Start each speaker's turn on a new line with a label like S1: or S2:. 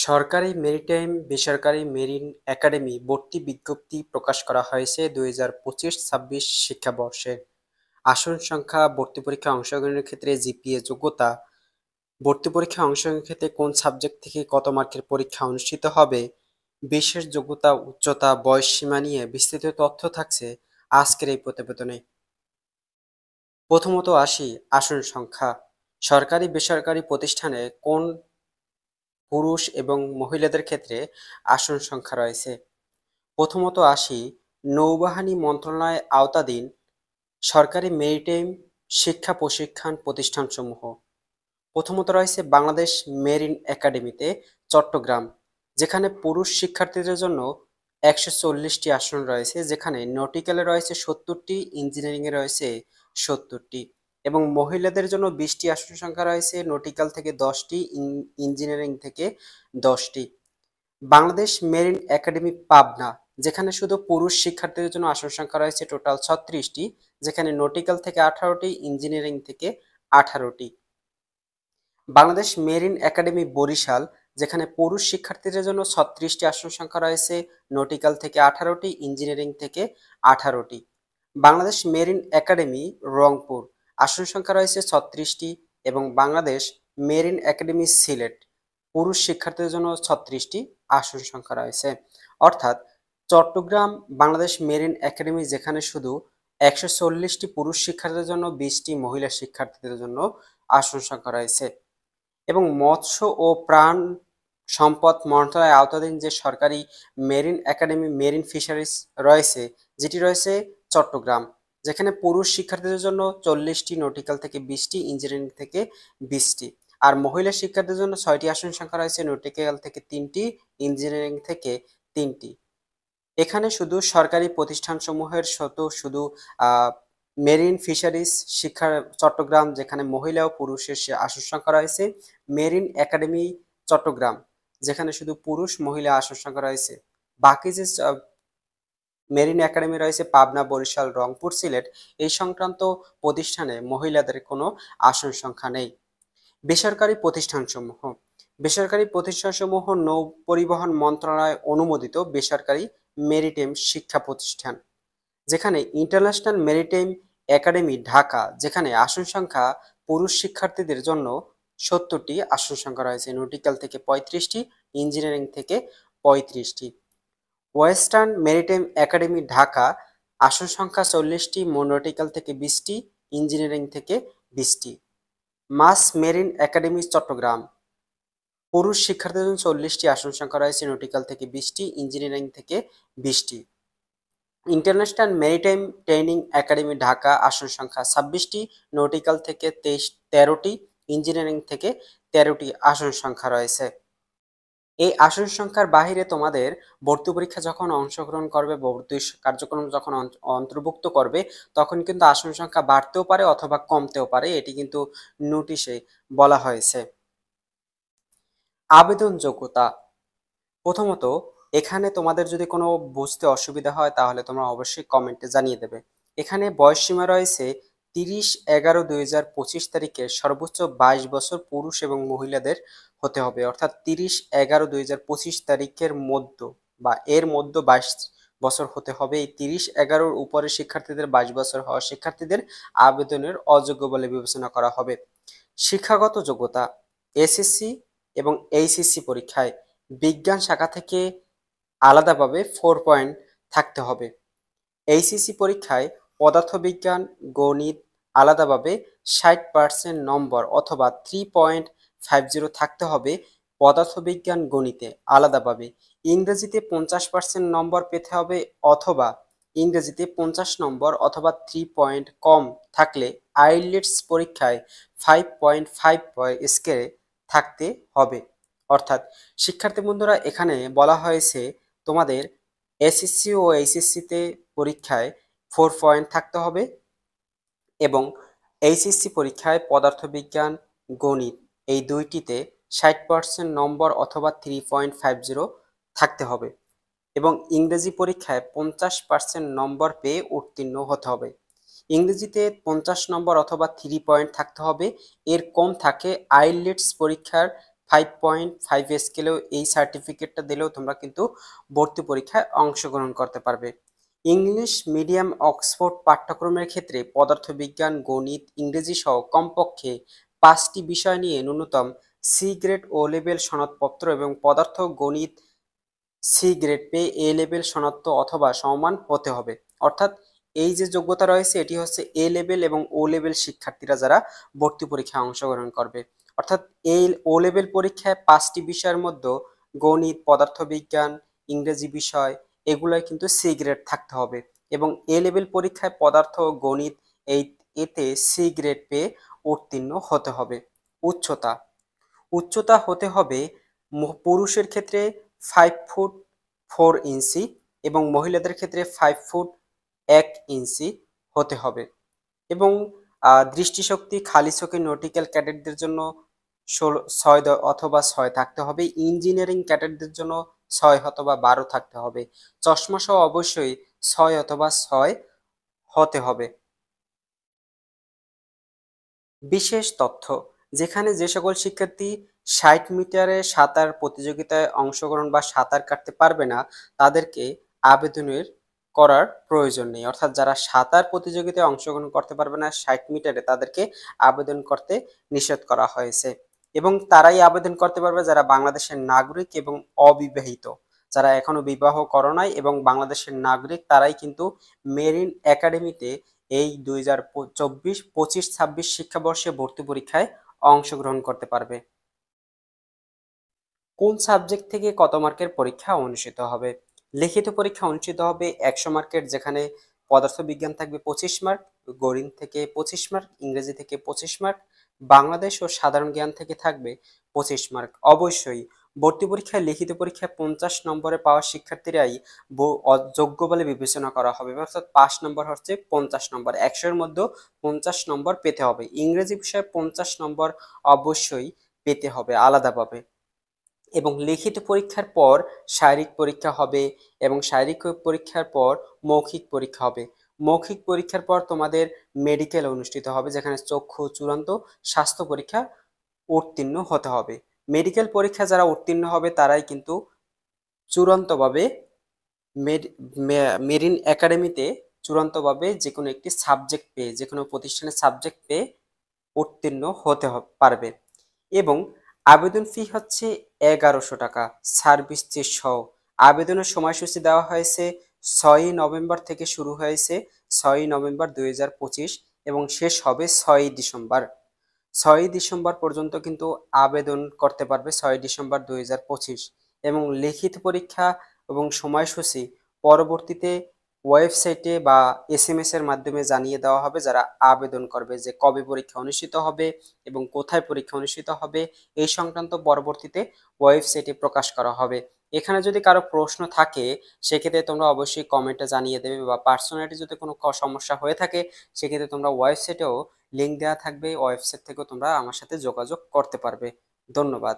S1: সরকারি মেরিটাইম বেসরকারি marine academy ভর্তি বিজ্ঞপ্তি প্রকাশ করা হয়েছে 2025-26 শিক্ষাবর্ষে। আসন সংখ্যা, ভর্তি পরীক্ষায় অংশগ্রহণের ক্ষেত্রে জিপিএ যোগ্যতা, ভর্তি পরীক্ষায় অংশগ্রহণের ক্ষেত্রে কোন সাবজেক্ট থেকে কত মার্কের পরীক্ষা অনুষ্ঠিত হবে, বিশেষ যোগ্যতা, উচ্চতা, বয়স সীমা নিয়ে বিস্তৃত তথ্য থাকছে আজকের এই প্রতিবেদনে। প্রথমত আসি আসন সংখ্যা। সরকারি বেসরকারি প্রতিষ্ঠানে কোন পুরুষ এবং মহিলাদের ক্ষেত্রে আসন সংখ্যা রয়েছে। প্রথমত আসি নৌবাহিনী মন্ত্রণালয়ের আওতাধীন সরকারি মেরিটাইম শিক্ষা প্রশিক্ষণ প্রতিষ্ঠানসমূহ। প্রথমত রয়েছে বাংলাদেশ মেরিন একাডেমিতে চট্টগ্রাম, যেখানে পুরুষ শিক্ষার্থীদের জন্য 140টি আসন রয়েছে, যেখানে নটিক্যালে রয়েছে 70টি, ইঞ্জিনিয়ারিংয়ে রয়েছে 70টি এবং মহিলাদের জন্য 20টি আসন সংখ্যা রয়েছে, নটিক্যাল থেকে 10টি, ইঞ্জিনিয়ারিং থেকে 10টি। বাংলাদেশ মেরিন একাডেমি পাবনা, যেখানে শুধু পুরুষ শিক্ষার্থীদের জন্য আসন সংখ্যা রয়েছে টোটাল 36টি, যেখানে নটিক্যাল থেকে 18টি, ইঞ্জিনিয়ারিং থেকে 18টি। বাংলাদেশ মেরিন একাডেমি বরিশাল, যেখানে পুরুষ শিক্ষার্থীদের জন্য 36টি আসন সংখ্যা রয়েছে, নটিক্যাল থেকে 18টি, ইঞ্জিনিয়ারিং থেকে 18টি। বাংলাদেশ মেরিন একাডেমি রংপুর, আসন সংখ্যা রয়েছে 36টি এবং বাংলাদেশ মেরিন একাডেমি সিলেট, পুরুষ শিক্ষার্থীদের জন্য 36টি আসন সংখ্যা রয়েছে। অর্থাৎ চট্টগ্রাম বাংলাদেশ মেরিন একাডেমি, যেখানে শুধু 140টি পুরুষ শিক্ষার্থীদের জন্য, 20টি মহিলা শিক্ষার্থীদের জন্য আসন সংখ্যা রয়েছে। এবং মৎস্য ও প্রাণ সম্পদ মন্ত্রণালয়ের আওতাধীন যে সরকারি মেরিন একাডেমি মেরিন ফিশারিজ রয়েছে, যেটি রয়েছে চট্টগ্রাম, যেখানে পুরুষ শিক্ষার্থীদের জন্য 40টি, নটিক্যাল থেকে 20টি, ইঞ্জিনিয়ারিং থেকে 20টি। আর মহিলা শিক্ষার্থীদের জন্য 6টি আসন সংখ্যা রয়েছে, নটিক্যাল থেকে 3টি, ইঞ্জিনিয়ারিং থেকে 3টি। এখানে শুধু সরকারি প্রতিষ্ঠানসমূহের শুধু মেরিন ফিশারিজ শিক্ষা চট্টগ্রাম, যেখানে মহিলা ও পুরুষের আসন সংখ্যা রয়েছে, মেরিন একাডেমি চট্টগ্রাম, যেখানে শুধু পুরুষ মহিলা আসন সংখ্যা রয়েছে। বাকি যে মেরিন একাডেমি রয়েছে পাবনা, বরিশাল, রংপুর, সিলেট, এই সংক্রান্ত প্রতিষ্ঠানে মহিলাদের কোনো আসন সংখ্যা নেই। বেসরকারি প্রতিষ্ঠানসমূহ। বেসরকারি প্রতিষ্ঠানসমূহ নৌ পরিবহন মন্ত্রণালয় অনুমোদিত বেসরকারি মেরিটাইম শিক্ষা প্রতিষ্ঠান, যেখানে ইন্টারন্যাশনাল মেরিটাইম একাডেমি ঢাকা, যেখানে আসন সংখ্যা পুরুষ শিক্ষার্থীদের জন্য 70টি আসন সংখ্যা রয়েছে, নটিক্যাল থেকে 35টি, ইঞ্জিনিয়ারিং থেকে 35টি। ওয়েস্টার্ন মেরিটাইম একাডেমি ঢাকা, আসন সংখ্যা 40টি, নটিক্যাল থেকে 20টি, ইঞ্জিনিয়ারিং থেকে 20টি। মাস মেরিন একাডেমি চট্টগ্রাম, পুরুষ শিক্ষার্থীদের জন্য 40টি আসন সংখ্যা রয়েছে, নটিক্যাল থেকে 20টি, ইঞ্জিনিয়ারিং থেকে 20টি। International Maritime Training Academy Dhaka, আসন সংখ্যা 26টি, নটিক্যাল থেকে 13টি, ইঞ্জিনিয়ারিং থেকে 13টি আসন সংখ্যা রয়েছে। এই আসন সংখ্যার বাহিরে তোমাদের ভর্তি পরীক্ষা যখন অংশগ্রহণ করবে, ভর্তি কার্যক্রম যখন অন্তর্ভুক্ত করবে, তখন কিন্তু আসন সংখ্যা বাড়তেও পারে অথবা কমতেও পারে, এটি কিন্তু নোটিশে বলা হয়েছে। আবেদন যোগ্যতা। প্রথমত এখানে তোমাদের যদি কোনো বুঝতে অসুবিধা হয় তাহলে তোমরা অবশ্যই কমেন্টে জানিয়ে দেবে। এখানে বয়স সীমা রয়েছে 30/11/2025 তারিখে সর্বোচ্চ 22 বছর পুরুষ এবং মহিলাদের হতে হবে, অর্থাৎ 30/11/2025 তারিখের মধ্যে বা এর মধ্যে 22 বছর হতে হবে। এই 30/11 উপরে শিক্ষার্থীদের, 22 বছর হওয়া শিক্ষার্থীদের আবেদনের অযোগ্য বলে বিবেচনা করা হবে। শিক্ষাগত যোগ্যতা। এসএসসি এবং এইচএসসি পরীক্ষায় বিজ্ঞান শাখা থেকে আলাদাভাবে 4 পয়েন্ট থাকতে হবে। এইচএসসি পরীক্ষায় পদার্থবিজ্ঞান, গণিত আলাদাভাবে 60% নম্বর অথবা 3.50 থাকতে হবে পদার্থবিজ্ঞান, গণিতে আলাদাভাবে। ইংরেজিতে 50% নম্বর পেতে হবে অথবা ইংরেজিতে 50 নম্বর অথবা 3 পয়েন্ট কম থাকলে আইএলটিএস পরীক্ষায় 5.5 স্কেলে থাকতে হবে। অর্থাৎ শিক্ষার্থী বন্ধুরা, এখানে বলা হয়েছে তোমাদের এসএসসি ও এইচএসসিতে পরীক্ষায় 4 পয়েন্ট থাকতে হবে এবং এইচএসসি পরীক্ষায় পদার্থবিজ্ঞান, গণিত এই দুইটিতে 60% নম্বর অথবা 3.50 থাকতে হবে এবং ইংরেজি পরীক্ষায় 50% নম্বর পেয়ে উত্তীর্ণ হতে হবে। ইংরেজিতে 50 নম্বর অথবা 3 পয়েন্ট থাকতে হবে, এর কম থাকে আইএলটিএস পরীক্ষার 5.5 স্কেলেও এই সার্টিফিকেটটা দিলেও তোমরা কিন্তু ভর্তি পরীক্ষায় অংশগ্রহণ করতে পারবে। ইংলিশ মিডিয়াম অক্সফোর্ড পাঠ্যক্রমের ক্ষেত্রে পদার্থবিজ্ঞান, গণিত, ইংরেজি সহ কমপক্ষে 5টি বিষয় নিয়ে ন্যূনতম সি গ্রেড ও লেভেল সনদপত্র এবং পদার্থ গণিত সি গ্রেড পেয়ে এ লেভেল সনাক্ত অথবা সমমান হতে হবে। অর্থাৎ এই যে যোগ্যতা রয়েছে এটি হচ্ছে এ লেভেল এবং ও লেভেল শিক্ষার্থীরা যারা ভর্তি পরীক্ষায় অংশগ্রহণ করবে। অর্থাৎ এই ও লেভেল পরীক্ষায় 5টি বিষয়ের মধ্যে গণিত, পদার্থবিজ্ঞান, ইংরেজি বিষয় এগুলোই কিন্তু সি গ্রেড থাকতে হবে এবং এ লেভেল পরীক্ষায় পদার্থ, গণিত এই এতে সি গ্রেড পেয়ে উত্তীর্ণ হতে হবে। উচ্চতা উচ্চতা হতে হবে পুরুষের ক্ষেত্রে 5 ফুট 4 ইঞ্চি এবং মহিলাদের ক্ষেত্রে 5 ফুট 1 ইঞ্চি হতে হবে এবং দৃষ্টিশক্তি খালি চোখে নটিক্যাল ক্যাডেটদের জন্য 6 অথবা 6 থাকতে হবে। ইঞ্জিনিয়ারিং ক্যাডেটদের জন্য 6 অথবা 12 থাকতে হবে। চশমা সহ অবশ্যই 6 অথবা 6 হতে হবে। বিশেষ তথ্য, যেখানে যে সকল শিক্ষার্থী 60 মিটারে সাঁতার প্রতিযোগিতায় অংশগ্রহণ বা সাঁতার কাটতে পারবে না তাদেরকে আবেদনের করার প্রয়োজন নেই। অর্থাৎ যারা সাঁতার প্রতিযোগিতায় অংশগ্রহণ করতে পারবে না 60 মিটারে তাদেরকে আবেদন করতে নিষেধ করা হয়েছে এবং তারাই আবেদন করতে পারবে যারা বাংলাদেশের নাগরিক এবং অবিবাহিত, যারা এখনো বিবাহ করো নাই এবং বাংলাদেশের নাগরিক তারাই কিন্তু মেরিন একাডেমিতে এই 2024-25-26 শিক্ষাবর্ষে ভর্তি পরীক্ষায় অংশগ্রহণ করতে পারবে। কোন সাবজেক্ট থেকে কত মার্কের পরীক্ষা অনুষ্ঠিত হবে? লিখিত পরীক্ষা অনুষ্ঠিত হবে 100 মার্কের, যেখানে পদার্থবিজ্ঞান থাকবে 25 মার্ক, গণিত থেকে 25 মার্ক, ইংরেজি থেকে 25 মার্ক, বাংলাদেশ ও সাধারণ জ্ঞান থেকে থাকবে 25 মার্ক। অবশ্যই ভর্তি পরীক্ষায় লিখিত পরীক্ষায় 50 নম্বরে পাওয়া শিক্ষার্থীরাই যোগ্য বলে বিবেচনা করা হবে। অর্থাৎ 5 নম্বর হচ্ছে 50 নম্বর, 100 এর মধ্যে 50 নম্বর পেতে হবে। ইংরেজি বিষয়ে 50 নম্বর অবশ্যই পেতে হবে আলাদাভাবে এবং লিখিত পরীক্ষার পর শারীরিক পরীক্ষা হবে এবং শারীরিক পরীক্ষার পর মৌখিক পরীক্ষা হবে। মৌখিক পরীক্ষার পর তোমাদের মেডিকেল অনুষ্ঠিত হবে, যেখানে চক্ষু চূড়ান্ত স্বাস্থ্য পরীক্ষা উত্তীর্ণ হতে হবে। মেডিকেল পরীক্ষা যারা উত্তীর্ণ হবে তারাই কিন্তু চূড়ান্তভাবে মেরিন একাডেমিতে চূড়ান্তভাবে যে কোনো একটি সাবজেক্ট পেয়ে, যে কোনো প্রতিষ্ঠানের সাবজেক্ট পেয়ে উত্তীর্ণ হতে পারবে এবং আবেদন ফি হচ্ছে 1100 টাকা সার্ভিস চার্জ সহ। আবেদনের সময়সূচি দেওয়া হয়েছে 6 নভেম্বর থেকে শুরু হয়েছে 6 নভেম্বর 2025 এবং শেষ হবে 6 ডিসেম্বর। 6 ডিসেম্বর পর্যন্ত কিন্তু আবেদন করতে পারবে, 6 ডিসেম্বর 2025 এবং লিখিত পরীক্ষা এবং সময়সূচি পরবর্তীতে ওয়েবসাইটে বা এসএমএস এর মাধ্যমে জানিয়ে দেওয়া হবে যারা আবেদন করবে, যে কবে পরীক্ষা অনুষ্ঠিত হবে এবং কোথায় পরীক্ষা অনুষ্ঠিত হবে এই সংক্রান্ত পরবর্তীতে ওয়েবসাইটে প্রকাশ করা হবে। এখানে যদি কারো প্রশ্ন থাকে সেক্ষেত্রে তোমরা অবশ্যই কমেন্টে জানিয়ে দেবে বা পার্সোনালি যদি কোনো সমস্যা হয়ে থাকে সেক্ষেত্রে তোমরা ওয়েবসাইটেও লিংক দেওয়া থাকবে, ওয়েবসাইট থেকেও তোমরা আমার সাথে যোগাযোগ করতে পারবে। ধন্যবাদ।